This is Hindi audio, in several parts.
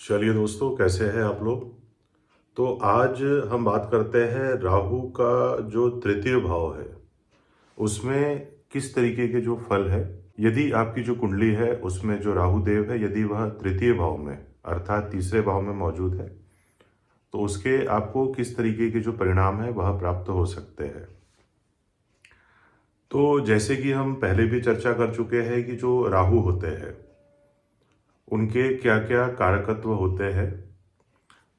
चलिए दोस्तों, कैसे हैं आप लोग। तो आज हम बात करते हैं राहु का जो तृतीय भाव है उसमें किस तरीके के जो फल है। यदि आपकी जो कुंडली है उसमें जो राहु देव है यदि वह तृतीय भाव में अर्थात तीसरे भाव में मौजूद है तो उसके आपको किस तरीके के जो परिणाम है वह प्राप्त हो सकते हैं। तो जैसे कि हम पहले भी चर्चा कर चुके हैं कि जो राहु होते हैं उनके क्या क्या कारकत्व होते हैं।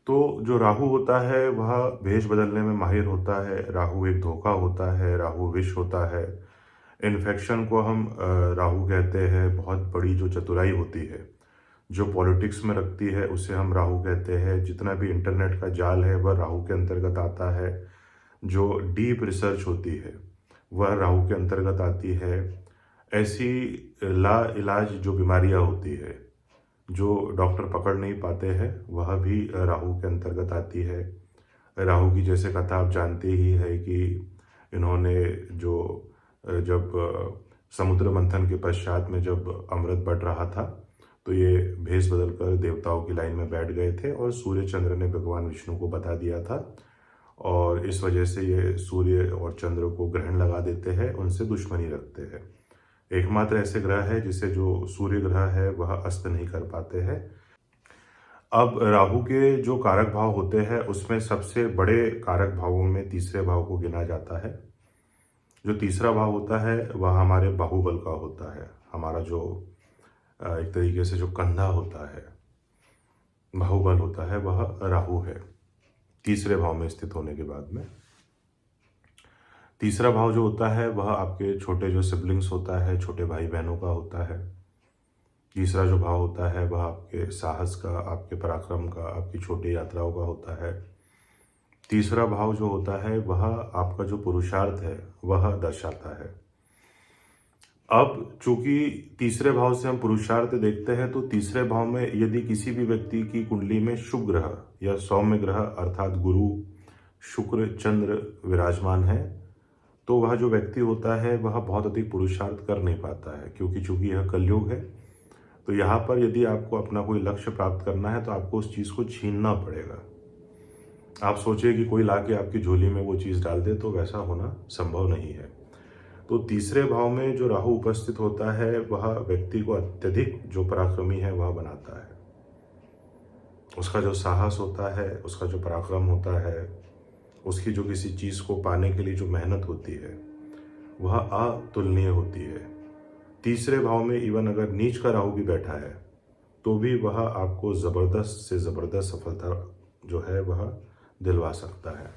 तो जो राहु होता है वह भेष बदलने में माहिर होता है। राहु एक धोखा होता है, राहु विष होता है। इन्फेक्शन को हम राहु कहते हैं। बहुत बड़ी जो चतुराई होती है जो पॉलिटिक्स में रखती है उसे हम राहु कहते हैं। जितना भी इंटरनेट का जाल है वह राहु के अंतर्गत आता है। जो डीप रिसर्च होती है वह राहु के अंतर्गत आती है। ऐसी ला इलाज जो बीमारियां होती है जो डॉक्टर पकड़ नहीं पाते हैं वह भी राहु के अंतर्गत आती है। राहु की जैसे कथा आप जानते ही है कि इन्होंने जो जब समुद्र मंथन के पश्चात में जब अमृत बढ़ रहा था तो ये भेष बदलकर देवताओं की लाइन में बैठ गए थे और सूर्य चंद्र ने भगवान विष्णु को बता दिया था और इस वजह से ये सूर्य और चंद्र को ग्रहण लगा देते हैं, उनसे दुश्मनी रखते हैं। एकमात्र ऐसे ग्रह है जिसे जो सूर्य ग्रह है वह अस्त नहीं कर पाते हैं। अब राहु के जो कारक भाव होते हैं उसमें सबसे बड़े कारक भावों में तीसरे भाव को गिना जाता है। जो तीसरा भाव होता है वह हमारे बाहुबल का होता है। हमारा जो एक तरीके से जो कंधा होता है, बाहुबल होता है, वह राहु है तीसरे भाव में स्थित होने के बाद में। तीसरा भाव जो होता है वह आपके छोटे जो सिबलिंग्स होता है, छोटे भाई बहनों का होता है। तीसरा जो भाव होता है वह आपके साहस का, आपके पराक्रम का, आपकी छोटी यात्राओं का होता है। तीसरा भाव जो होता है वह आपका जो पुरुषार्थ है वह दर्शाता है। अब चूंकि तीसरे भाव से हम पुरुषार्थ देखते हैं तो तीसरे भाव में यदि किसी भी व्यक्ति की कुंडली में शुभ ग्रह या सौम्य ग्रह अर्थात गुरु, शुक्र, चंद्र विराजमान है तो वह जो व्यक्ति होता है वह बहुत अधिक पुरुषार्थ कर नहीं पाता है, क्योंकि चूंकि यह कलयुग है तो यहाँ पर यदि आपको अपना कोई लक्ष्य प्राप्त करना है तो आपको उस चीज़ को छीनना पड़ेगा। आप सोचिए कि कोई लाके आपकी झोली में वो चीज़ डाल दे तो वैसा होना संभव नहीं है। तो तीसरे भाव में जो राहु उपस्थित होता है वह व्यक्ति को अत्यधिक जो पराक्रमी है वह बनाता है। उसका जो साहस होता है, उसका जो पराक्रम होता है, उसकी जो किसी चीज़ को पाने के लिए जो मेहनत होती है वह अतुलनीय होती है। तीसरे भाव में इवन अगर नीच का राहु भी बैठा है तो भी वह आपको ज़बरदस्त से ज़बरदस्त सफलता जो है वह दिलवा सकता है।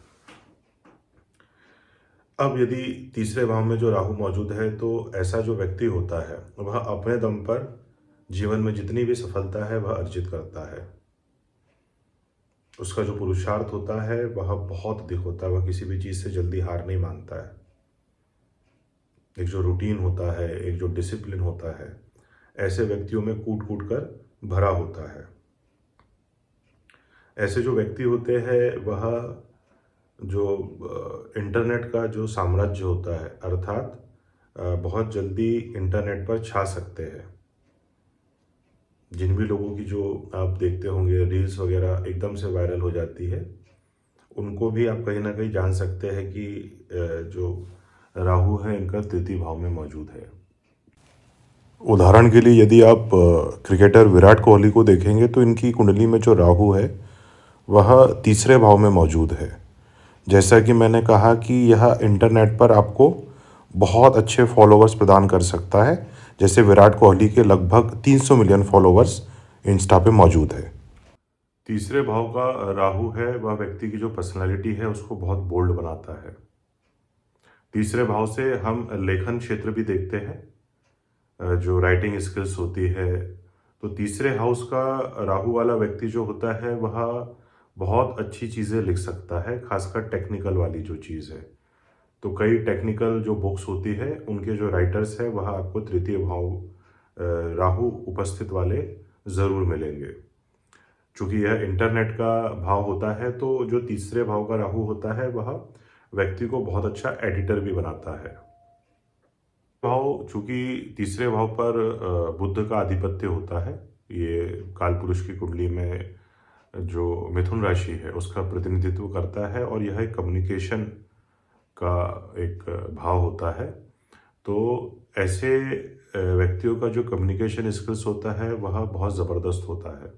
अब यदि तीसरे भाव में जो राहु मौजूद है तो ऐसा जो व्यक्ति होता है वह अपने दम पर जीवन में जितनी भी सफलता है वह अर्जित करता है। उसका जो पुरुषार्थ होता है वह बहुत अधिक होता है। वह किसी भी चीज़ से जल्दी हार नहीं मानता है। एक जो रूटीन होता है, एक जो डिसिप्लिन होता है, ऐसे व्यक्तियों में कूट कूट कर भरा होता है। ऐसे जो व्यक्ति होते हैं वह जो इंटरनेट का जो साम्राज्य होता है अर्थात बहुत जल्दी इंटरनेट पर छा सकते हैं। जिन भी लोगों की जो आप देखते होंगे रील्स वगैरह एकदम से वायरल हो जाती है, उनको भी आप कहीं ना कहीं जान सकते हैं कि जो राहु है इनका तृतीय भाव में मौजूद है। उदाहरण के लिए यदि आप क्रिकेटर विराट कोहली को देखेंगे तो इनकी कुंडली में जो राहु है वह तीसरे भाव में मौजूद है। जैसा कि मैंने कहा कि यह इंटरनेट पर आपको बहुत अच्छे फॉलोअर्स प्रदान कर सकता है। जैसे विराट कोहली के लगभग 300 मिलियन फॉलोअर्स इंस्टा पे मौजूद है। तीसरे भाव का राहु है वह व्यक्ति की जो पर्सनालिटी है उसको बहुत बोल्ड बनाता है। तीसरे भाव से हम लेखन क्षेत्र भी देखते हैं, जो राइटिंग स्किल्स होती है। तो तीसरे हाउस का राहु वाला व्यक्ति जो होता है वह बहुत अच्छी चीज़ें लिख सकता है, खासकर टेक्निकल वाली जो चीज़ है। तो कई टेक्निकल जो बुक्स होती है उनके जो राइटर्स है वह आपको तृतीय भाव राहु उपस्थित वाले ज़रूर मिलेंगे। चूँकि यह इंटरनेट का भाव होता है तो जो तीसरे भाव का राहु होता है वह व्यक्ति को बहुत अच्छा एडिटर भी बनाता है। भाव चूँकि तीसरे भाव पर बुध का आधिपत्य होता है ये कालपुरुष की कुंडली में जो मिथुन राशि है उसका प्रतिनिधित्व करता है और यह एक कम्युनिकेशन का एक भाव होता है। तो ऐसे व्यक्तियों का जो कम्युनिकेशन स्किल्स होता है वह बहुत ज़बरदस्त होता है।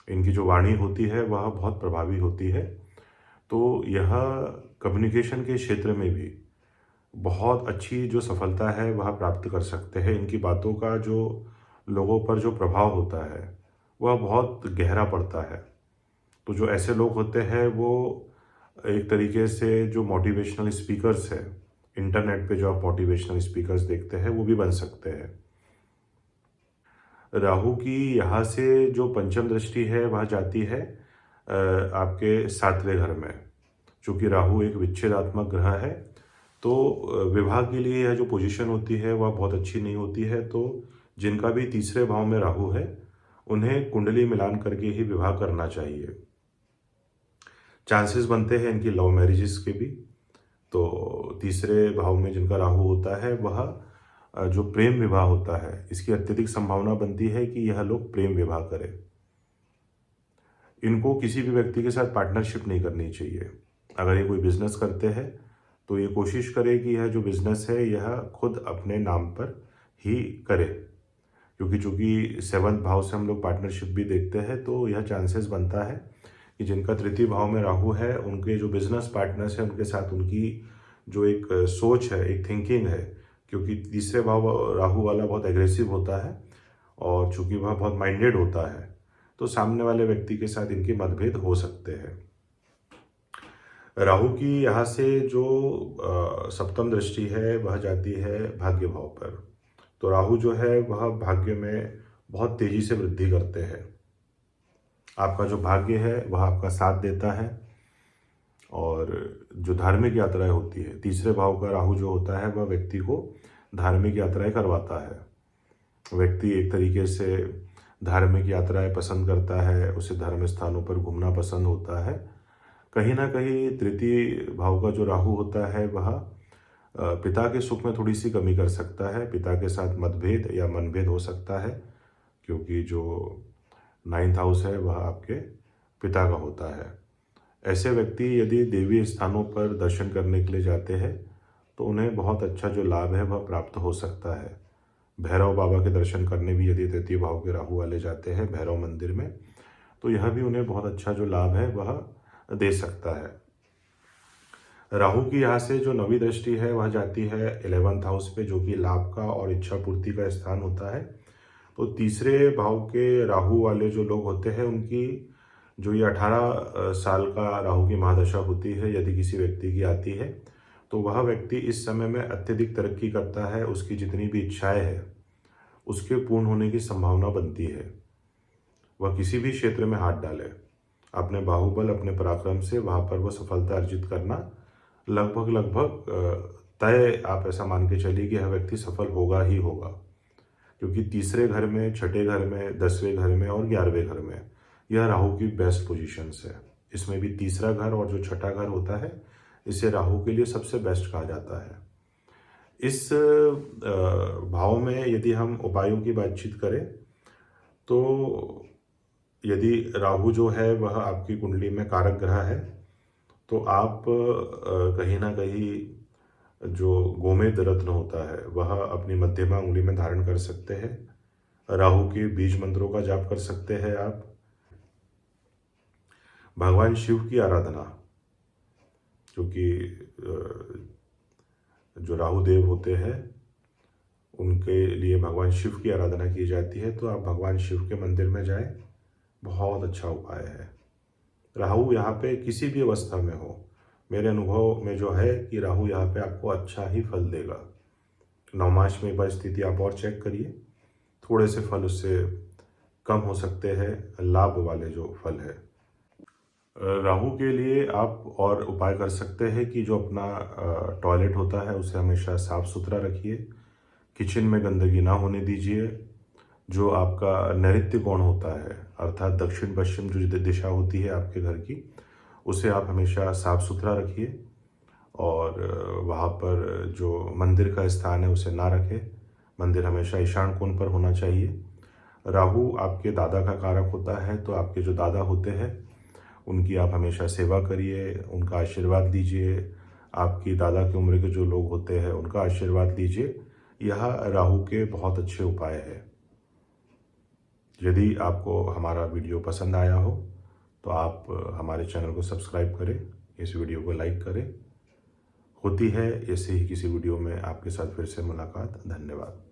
इनकी जो वाणी होती है वह बहुत प्रभावी होती है। तो यह कम्युनिकेशन के क्षेत्र में भी बहुत अच्छी जो सफलता है वह प्राप्त कर सकते हैं। इनकी बातों का जो लोगों पर जो प्रभाव होता है वह बहुत गहरा पड़ता है। तो जो ऐसे लोग होते हैं वो एक तरीके से जो मोटिवेशनल स्पीकर्स हैं, इंटरनेट पे जो आप मोटिवेशनल स्पीकर्स देखते हैं वो भी बन सकते हैं। राहु की यहाँ से जो पंचम दृष्टि है वह जाती है आपके 7वें घर में। चूँकि राहु एक विच्छेदात्मक ग्रह है तो विवाह के लिए यह जो पोजीशन होती है वह बहुत अच्छी नहीं होती है। तो जिनका भी तीसरे भाव में राहु है उन्हें कुंडली मिलान करके ही विवाह करना चाहिए। चांसेस बनते हैं इनकी लव मैरिजेस के भी। तो तीसरे भाव में जिनका राहु होता है वह जो प्रेम विवाह होता है इसकी अत्यधिक संभावना बनती है कि यह लोग प्रेम विवाह करें। इनको किसी भी व्यक्ति के साथ पार्टनरशिप नहीं करनी चाहिए। अगर ये कोई बिजनेस करते हैं तो ये कोशिश करे कि यह जो बिजनेस है यह खुद अपने नाम पर ही करे, क्योंकि चूंकि 7वें भाव से हम लोग पार्टनरशिप भी देखते हैं तो यह चांसेस बनता है कि जिनका तृतीय भाव में राहु है उनके जो बिजनेस पार्टनर्स हैं उनके साथ उनकी जो एक सोच है, एक थिंकिंग है, क्योंकि तीसरे भाव राहु वाला बहुत एग्रेसिव होता है और चूंकि वह बहुत माइंडेड होता है तो सामने वाले व्यक्ति के साथ इनके मतभेद हो सकते हैं। राहु की यहाँ से जो सप्तम दृष्टि है वह जाती है भाग्य भाव पर। तो राहु जो है वह भाग्य में बहुत तेजी से वृद्धि करते हैं। आपका जो भाग्य है वह आपका साथ देता है और जो धार्मिक यात्राएं होती है, तीसरे भाव का राहु जो होता है वह व्यक्ति को धार्मिक यात्राएं करवाता है। व्यक्ति एक तरीके से धार्मिक यात्राएं पसंद करता है, उसे धर्म स्थानों पर घूमना पसंद होता है। कहीं ना कहीं तृतीय भाव का जो राहु होता है वह पिता के सुख में थोड़ी सी कमी कर सकता है। पिता के साथ मतभेद या मनभेद हो सकता है, क्योंकि जो 9th हाउस है वह आपके पिता का होता है। ऐसे व्यक्ति यदि देवी स्थानों पर दर्शन करने के लिए जाते हैं तो उन्हें बहुत अच्छा जो लाभ है वह प्राप्त हो सकता है। भैरव बाबा के दर्शन करने भी यदि तृतीय भाव के राहु वाले जाते हैं भैरव मंदिर में तो यह भी उन्हें बहुत अच्छा जो लाभ है वह दे सकता है। राहु की यहाँ से जो 9वीं दृष्टि है वह जाती है 11th हाउस पे, जो कि लाभ का और इच्छा पूर्ति का स्थान होता है। तो तीसरे भाव के राहु वाले जो लोग होते हैं उनकी जो ये 18 साल का राहु की महादशा होती है यदि किसी व्यक्ति की आती है तो वह व्यक्ति इस समय में अत्यधिक तरक्की करता है। उसकी जितनी भी इच्छाएं हैं उसके पूर्ण होने की संभावना बनती है। वह किसी भी क्षेत्र में हाथ डाले, अपने बाहुबल अपने पराक्रम से वहाँ पर वह सफलता अर्जित करना लगभग तय, आप ऐसा मान के चलिए कि यह व्यक्ति सफल होगा ही होगा। क्योंकि तीसरे घर में, छठे घर में, 10वें घर में और 11वें घर में यह राहु की बेस्ट पोजीशंस है। इसमें भी तीसरा घर और जो छठा घर होता है इसे राहु के लिए सबसे बेस्ट कहा जाता है। इस भाव में यदि हम उपायों की बातचीत करें तो यदि राहु जो है वह आपकी कुंडली में कारक ग्रह है तो आप कहीं ना कहीं जो गोमेद रत्न होता है वह अपनी मध्यमा उंगली में धारण कर सकते हैं। राहु के बीज मंत्रों का जाप कर सकते हैं आप। भगवान शिव की आराधना, क्योंकि जो राहु देव होते हैं उनके लिए भगवान शिव की आराधना की जाती है, तो आप भगवान शिव के मंदिर में जाएं, बहुत अच्छा उपाय है। राहु यहाँ पे किसी भी अवस्था में हो, मेरे अनुभव में जो है कि राहु यहाँ पे आपको अच्छा ही फल देगा। नवमास में एक बार स्थिति आप और चेक करिए, थोड़े से फल उससे कम हो सकते हैं, लाभ वाले जो फल है। राहु के लिए आप और उपाय कर सकते हैं कि जो अपना टॉयलेट होता है उसे हमेशा साफ सुथरा रखिए, किचन में गंदगी ना होने दीजिए। जो आपका नैऋत्य कोण होता है अर्थात दक्षिण पश्चिम जो दिशा होती है आपके घर की, उसे आप हमेशा साफ सुथरा रखिए। और वहाँ पर जो मंदिर का स्थान है उसे ना रखें। मंदिर हमेशा ईशान कोण पर होना चाहिए। राहु आपके दादा का कारक होता है, तो आपके जो दादा होते हैं उनकी आप हमेशा सेवा करिए, उनका आशीर्वाद लीजिए। आपकी दादा की उम्र के जो लोग होते हैं उनका आशीर्वाद लीजिए। यह राहु के बहुत अच्छे उपाय है। यदि आपको हमारा वीडियो पसंद आया हो तो आप हमारे चैनल को सब्सक्राइब करें, इस वीडियो को लाइक करें। होती है ऐसे ही किसी वीडियो में आपके साथ फिर से मुलाकात। धन्यवाद।